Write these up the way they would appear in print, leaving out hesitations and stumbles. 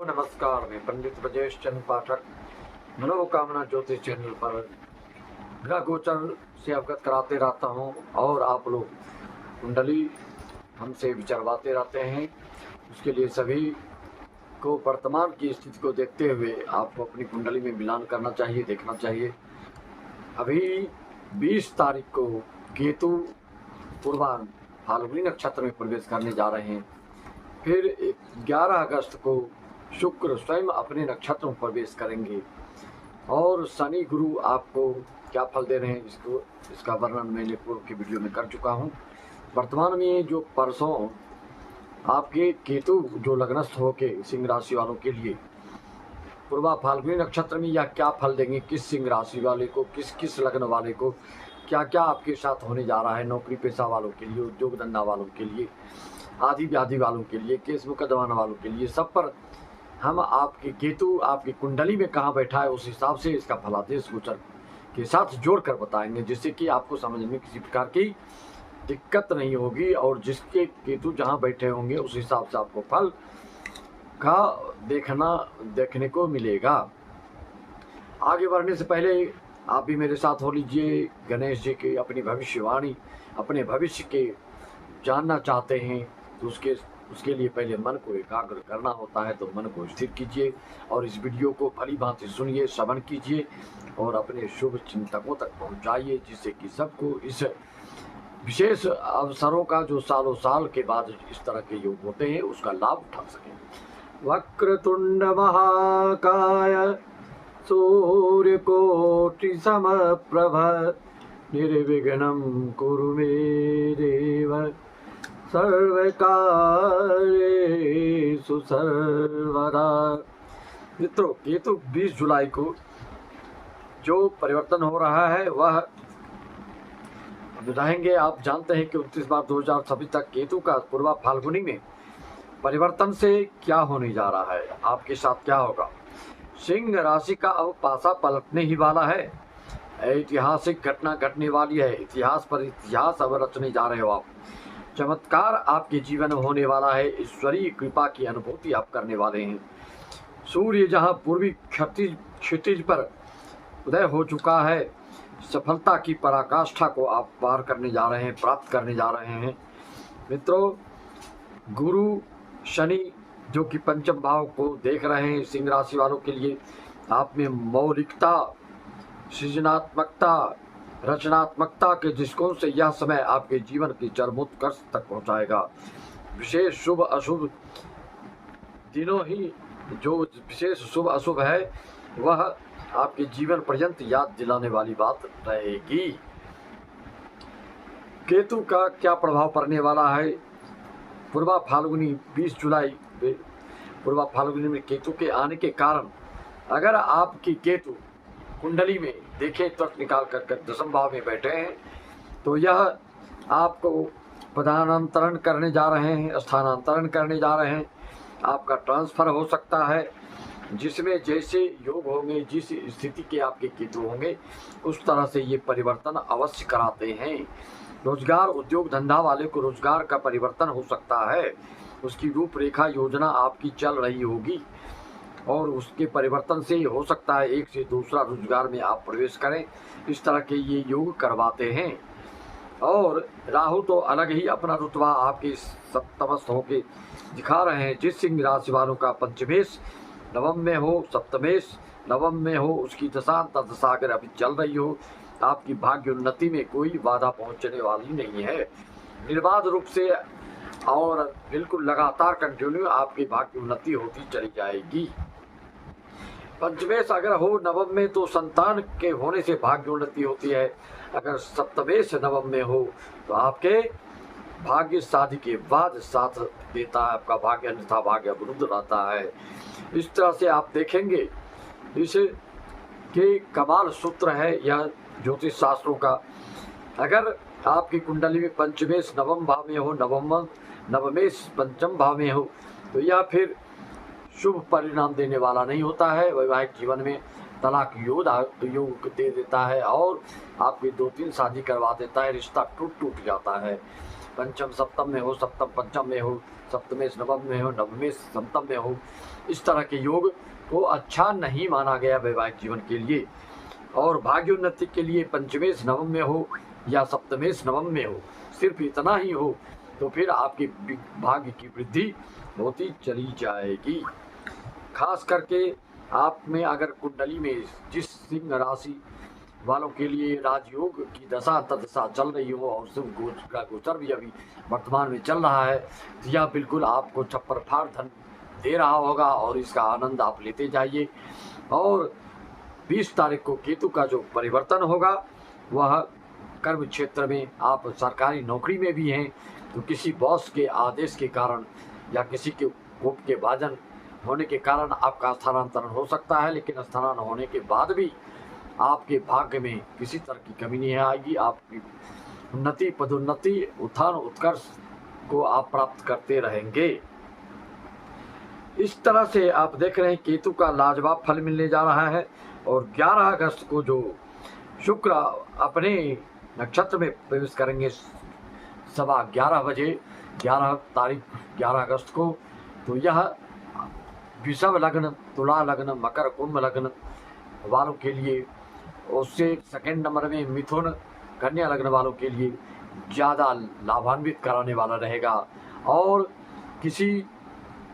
नमस्कार, मैं पंडित ब्रजेश चंद्र पाठक मनोकामना ज्योतिष चैनल पर ग्रह गोचर से अवगत कराते रहता हूं और आप लोग कुंडली हमसे विचारवाते रहते हैं। उसके लिए सभी को वर्तमान की स्थिति को देखते हुए आपको अपनी कुंडली में मिलान करना चाहिए, देखना चाहिए। अभी 20 तारीख को केतु पूर्वान फाल्गुनी नक्षत्र में प्रवेश करने जा रहे हैं। फिर 11 अगस्त को शुक्र स्वयं अपने नक्षत्र में प्रवेश करेंगे और शनि गुरु आपको क्या फल दे रहे हैं इसका वर्णन मैंने पूर्व की वीडियो में कर चुका हूं। वर्तमान में जो परसों आपके केतु जो लग्नस्थ होके सिंह राशि वालों के लिए पूर्वा फाल्गुनी नक्षत्र में या क्या फल देंगे, किस सिंह राशि वाले को, किस लग्न वाले को क्या क्या आपके साथ होने जा रहा है, नौकरी पेशा वालों के लिए, उद्योग धंधा वालों के लिए, आदि व्याधि वालों के लिए, केस मुकदमा वालों के लिए, सब पर हम आपके केतु आपकी कुंडली में कहाँ बैठा है उस हिसाब से इसका फलादेश गोचर के साथ जोड़कर बताएंगे, जिससे कि आपको समझ में किसी प्रकार की दिक्कत नहीं होगी और जिसके केतु जहाँ बैठे होंगे उस हिसाब से आपको फल का देखने को मिलेगा। आगे बढ़ने से पहले आप भी मेरे साथ हो लीजिए। गणेश जी की अपनी भविष्यवाणी, अपने भविष्य के जानना चाहते हैं तो उसके लिए पहले मन को एकाग्र करना होता है, तो मन को स्थिर कीजिए और इस वीडियो को भली भांति सुनिए, श्रवण कीजिए और अपने शुभ चिंतकों तक पहुंचाइए, जिससे कि सबको इस विशेष अवसरों का जो सालों साल के बाद इस तरह के योग होते हैं उसका लाभ उठा सकें। वक्रतुंड महाकाय सूर्यकोटि समप्रभ निर्विघ्नं कुरु मे देव सर्वकार्येषु सर्वदा। मित्रों, केतु 20 जुलाई को जो परिवर्तन हो रहा है वह बताएंगे। आप जानते हैं कि 29 मार्च 2026 तक केतु का पूर्वा फाल्गुनी में परिवर्तन से क्या होने जा रहा है, आपके साथ क्या होगा। सिंह राशि का अब पासा पलटने ही वाला है, ऐतिहासिक घटना घटने वाली है, इतिहास पर इतिहास अब रचने जा रहे हो आप। चमत्कार आपके जीवन में होने वाला है, ईश्वरीय कृपा की अनुभूति आप करने वाले हैं। सूर्य जहां पूर्वी क्षितिज पर उदय हो चुका है, सफलता की पराकाष्ठा को आप पार करने जा रहे हैं, प्राप्त करने जा रहे हैं। मित्रों, गुरु शनि जो कि पंचम भाव को देख रहे हैं सिंह राशि वालों के लिए, आप में मौलिकता, सृजनात्मकता, रचनात्मकता के दृष्टिकोण से यह समय आपके जीवन की चरमोत्कर्ष तक पहुंचाएगा। विशेष शुभ अशुभ दिनों ही जो विशेष शुभ अशुभ है वह आपके जीवन पर्यंत याद दिलाने वाली बात रहेगी। केतु का क्या प्रभाव पड़ने वाला है पूर्वा फाल्गुनी 20 जुलाई पूर्वा फाल्गुनी में केतु के आने के कारण, अगर आपकी केतु कुंडली में देखें तो निकाल कर 10वें भाव में बैठे हैं तो यह आपको पदांतरण करने जा रहे हैं, स्थानांतरण करने जा रहे हैं, आपका ट्रांसफर हो सकता है, जिसमें जैसे योग होंगे, जिस स्थिति के आपके केतु होंगे उस तरह से ये परिवर्तन अवश्य कराते हैं। रोजगार, उद्योग धंधा वाले को रोजगार का परिवर्तन हो सकता है, उसकी रूपरेखा योजना आपकी चल रही होगी और उसके परिवर्तन से हो सकता है एक से दूसरा रोजगार में आप प्रवेश करें। इस तरह के ये योग करवाते हैं। और राहु तो अलग ही अपना रुतबा आपके सप्तमस्थ होके दिखा रहे हैं। जिस सिंह राशि वालों का पंचमेश नवम में हो, सप्तमेश नवम में हो, उसकी दशा दशा अगर अभी चल रही हो, आपकी भाग्य उन्नति में कोई बाधा पहुंचने वाली नहीं है। निर्बाध रूप से और बिल्कुल लगातार कंटिन्यू आपकी भाग्य उन्नति होती चली जाएगी। पंचमेश अगर हो नवम में तो संतान के होने से भाग्य उन्नति होती है, अगर सप्तमेश नवम में हो तो आपके भाग्य शादी के बाद साथ देता है, आपका भाग्य अन्यथा भाग्य अवरुद्ध रहता है। इस तरह से आप देखेंगे इसे के कमाल सूत्र है यह ज्योतिष शास्त्रों का। अगर आपकी कुंडली में पंचमेश नवम भाव में हो, नवमेश पंचम भाव में हो तो यह फिर शुभ परिणाम देने वाला नहीं होता है। वैवाहिक जीवन में तलाक योग दे देता है और आपकी 2-3 शादी करवा देता है, रिश्ता टूट जाता है। पंचम सप्तम में हो, सप्तम पंचम में हो, सप्तमेश नवम में हो, नवमेश सप्तम में हो, इस तरह के योग को अच्छा नहीं माना गया वैवाहिक जीवन के लिए। और भाग्योन्नति के लिए पंचमेश नवम में हो या सप्तमेश नवम में हो, सिर्फ इतना ही हो तो फिर आपकी भाग्य की वृद्धि होती चली जाएगी। खास करके आप में अगर कुंडली में जिस सिंह राशि वालों के लिए राजयोग की दशा तदशा चल रही हो और शुभ का गोचर भी अभी वर्तमान में चल रहा है, तो यह बिल्कुल आपको छप्पर फाड़ धन दे रहा होगा और इसका आनंद आप लेते जाइए। और 20 तारीख को केतु का जो परिवर्तन होगा वह कर्म क्षेत्र में, आप सरकारी नौकरी में भी हैं तो किसी बॉस के आदेश के कारण या किसी के कोप के भाजन होने के कारण आपका स्थानांतरण हो सकता है, लेकिन स्थानांतरण होने के बाद भी आपके भाग्य में किसी तरह की कमी नहीं आएगी। आपकी उन्नति, पदोन्नति, उत्थान उत्कर्ष को आप प्राप्त करते रहेंगे। इस तरह से आप देख रहे हैं केतु का लाजवाब फल मिलने जा रहा है। और 11 अगस्त को जो शुक्र अपने नक्षत्र में प्रवेश करेंगे 11:15 बजे, 11 अगस्त को, तो यह वृषभ लग्न, तुला लग्न, मकर कुंभ लग्न वालों के लिए, उससे सेकंड नंबर में मिथुन कन्या लग्न वालों के लिए ज़्यादा लाभान्वित कराने वाला रहेगा। और किसी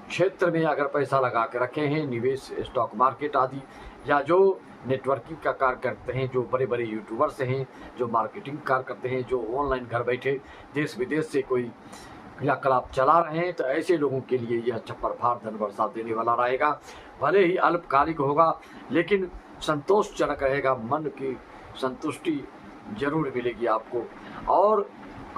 क्षेत्र में अगर पैसा लगा के रखे हैं, निवेश, स्टॉक मार्केट आदि, या जो नेटवर्किंग का कार्य करते हैं, जो बड़े बड़े यूट्यूबर्स हैं, जो मार्केटिंग कार्य करते हैं, जो ऑनलाइन घर बैठे देश विदेश से कोई क्रियाकलाप चला रहे हैं, तो ऐसे लोगों के लिए यह छप्पर फाड़ धन वर्षा देने वाला रहेगा। भले ही अल्पकालिक होगा लेकिन संतोषजनक रहेगा, मन की संतुष्टि जरूर मिलेगी आपको। और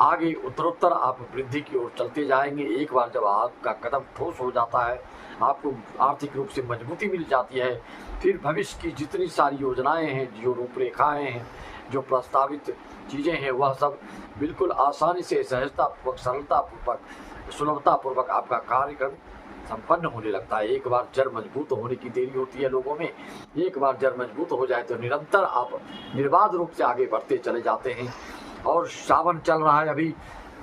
आगे उत्तरोत्तर आप वृद्धि की ओर चलते जाएंगे। एक बार जब आपका कदम ठोस हो जाता है, आपको आर्थिक रूप से मजबूती मिल जाती है, फिर भविष्य की जितनी सारी योजनाएं हैं, जो रूपरेखाएं हैं, जो प्रस्तावित चीज़ें हैं, वह सब बिल्कुल आसानी से, सहजतापूर्वक, सरलतापूर्वक, सुलभतापूर्वक आपका कार्यक्रम संपन्न होने लगता है। एक बार जड़ मजबूत होने की देरी होती है लोगों में, एक बार जड़ मजबूत हो जाए तो निरंतर आप निर्बाध रूप से आगे बढ़ते चले जाते हैं। और सावन चल रहा है अभी,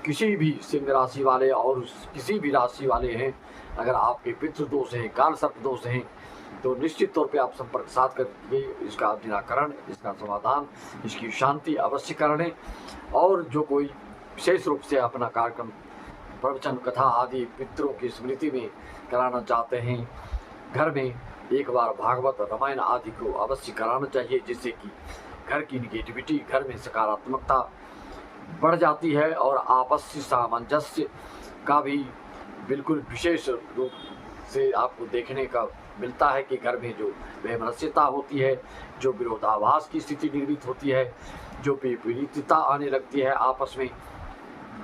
किसी भी सिंह राशि वाले और किसी भी राशि वाले हैं, अगर आपके पितृ दोष हैं, काल सर्प दोष हैं, तो निश्चित तौर पे आप संपर्क साध करके इसका निराकरण, इसका समाधान, इसकी शांति अवश्य कर लें। और जो कोई विशेष रूप से अपना कार्यक्रम, प्रवचन, कथा आदि पितरों की स्मृति में कराना चाहते हैं, घर में एक बार भागवत, रामायण आदि को अवश्य कराना चाहिए, जिससे कि घर की निगेटिविटी, घर में सकारात्मकता बढ़ जाती है और आपसी सामंजस्य का भी बिल्कुल विशेष रूप से आपको देखने का मिलता है कि घर में जो वैमनस्यता होती है, जो विरोधाभास की स्थिति निर्मित होती है, जो विपरीतता आने लगती है आपस में,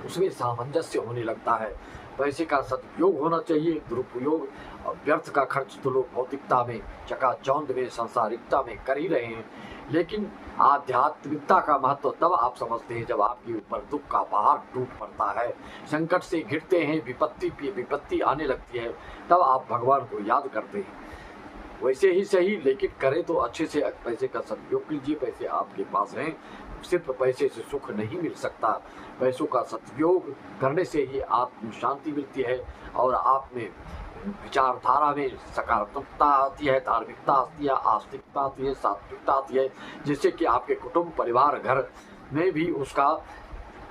उसमें सामंजस्य होने लगता है। पैसे का सदुपयोग होना चाहिए, दुरुपयोग और व्यर्थ का खर्च तो लोग भौतिकता में, चकाचौंध में, संसारिकता में कर ही रहे हैं, लेकिन आध्यात्मिकता का महत्व तब आप समझते हैं जब आपके ऊपर दुख का पहाड़ टूट पड़ता है, संकट से घिरते हैं, विपत्ति पे विपत्ति आने लगती है, तब आप भगवान को याद करते हैं। वैसे ही सही, लेकिन करें तो अच्छे से पैसे का सदुपयोग कीजिए। पैसे आपके पास हैं, सिर्फ पैसे से सुख नहीं मिल सकता, पैसों का सदुपयोग करने से ही आत्म शांति मिलती है और आप में विचारधारा में सकारात्मकता आती है, धार्मिकता आती है, आस्तिकता आती है, सात्विकता आती है, जिससे कि आपके कुटुंब, परिवार, घर में भी उसका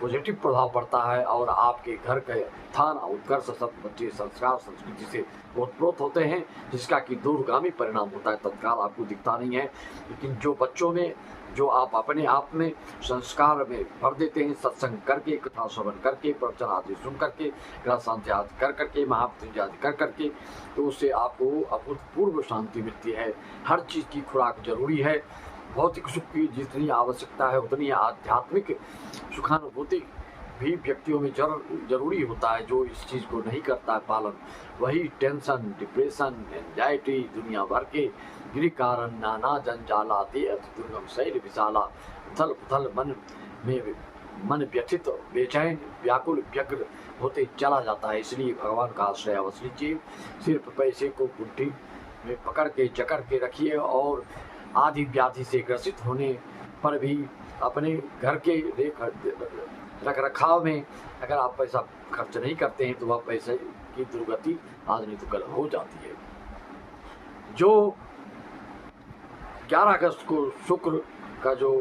पॉजिटिव प्रभाव पड़ता है और आपके घर के उत्थान, उत्कर्ष, सब बच्चे संस्कार, संस्कृति से ओतप्रोत होते हैं, जिसका कि दूरगामी परिणाम होता है, तत्काल आपको दिखता नहीं है। लेकिन जो बच्चों में, जो आप अपने आप में संस्कार में भर देते हैं, सत्संग करके, कथा श्रवण करके, प्रवचन आदि सुन करके, ग्रह शांति आदि कर करके, महामृत्युंजय आदि कर करके, तो उससे आपको अभूतपूर्व शांति मिलती है। हर चीज़ की खुराक जरूरी है, भौतिक सुख की जितनी आवश्यकता है उतनी आध्यात्मिक सुखानुभूति भी व्यक्तियों में जरूरी होता है। जो इस चीज़ को नहीं करता है पालन, वही टेंशन, डिप्रेशन, एंजाइटी, दुनिया भर के गिरी कारण नाना जंजाला दे अति दुर्गम शैल विशाला, उथल पुथल मन व्यथित, बेचैन, व्याकुल, व्यग्र होते चला जाता है। इसलिए भगवान का आश्रय अवश्य लीजिए। सिर्फ पैसे को कुंठी में पकड़ के जकड़ के रखिए और आदि व्याधि से ग्रसित होने पर भी अपने घर के रख रखाव में अगर आप पैसा खर्च नहीं करते हैं तो वह पैसे की दुर्गति आज नहीं तो कल हो जाती है। जो 11 अगस्त को शुक्र का जो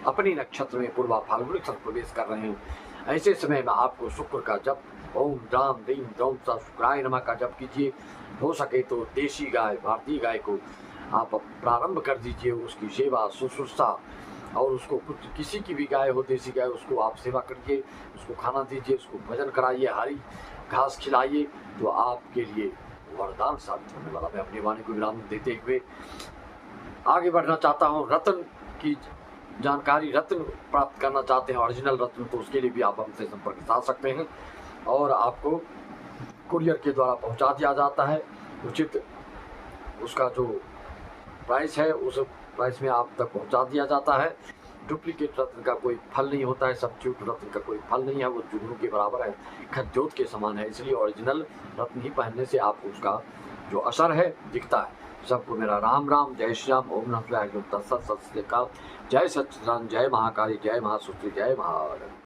अपनी नक्षत्र में पूर्वा फाल्गुनी नक्षत्र प्रवेश कर रहे हैं, ऐसे समय में आपको शुक्र का जप ओम राम रीम द्रौम सा शुक्राय नमः का जप कीजिए। हो सके तो देशी गाय, भारतीय गाय को आप प्रारंभ कर दीजिए, उसकी सेवा शुश्रूषा, और उसको कुछ किसी की भी गाय हो, देसी गाय, उसको आप सेवा करिए, उसको खाना दीजिए, उसको भोजन कराइए, हरी घास खिलाइए, तो आपके लिए वरदान साबित होने वाला। मैं अपनी वाणी को विराम देते हुए आगे बढ़ना चाहता हूँ। रत्न की जानकारी, रत्न प्राप्त करना चाहते हैं, ओरिजिनल रत्न, तो उसके लिए भी आप हमसे संपर्क साध सकते हैं और आपको कुरियर के द्वारा पहुंचा दिया जाता है। उचित उसका जो प्राइस है उस प्राइस में आप तक पहुंचा दिया जाता है। डुप्लीकेट रत्न का कोई फल नहीं होता है, सब्स्टिट्यूट रत्न का कोई फल नहीं है, वो जुगनू के बराबर है, खज्जोत के समान है। इसलिए ओरिजिनल रत्न ही पहनने से आपको उसका जो असर है दिखता है। सबको मेरा राम राम, जय श्री राम, ओम नमः शिवाय, सत श्री अकाल, जय सच्चिदानंद, जय महाकाली, जय महासुत्री, जय महा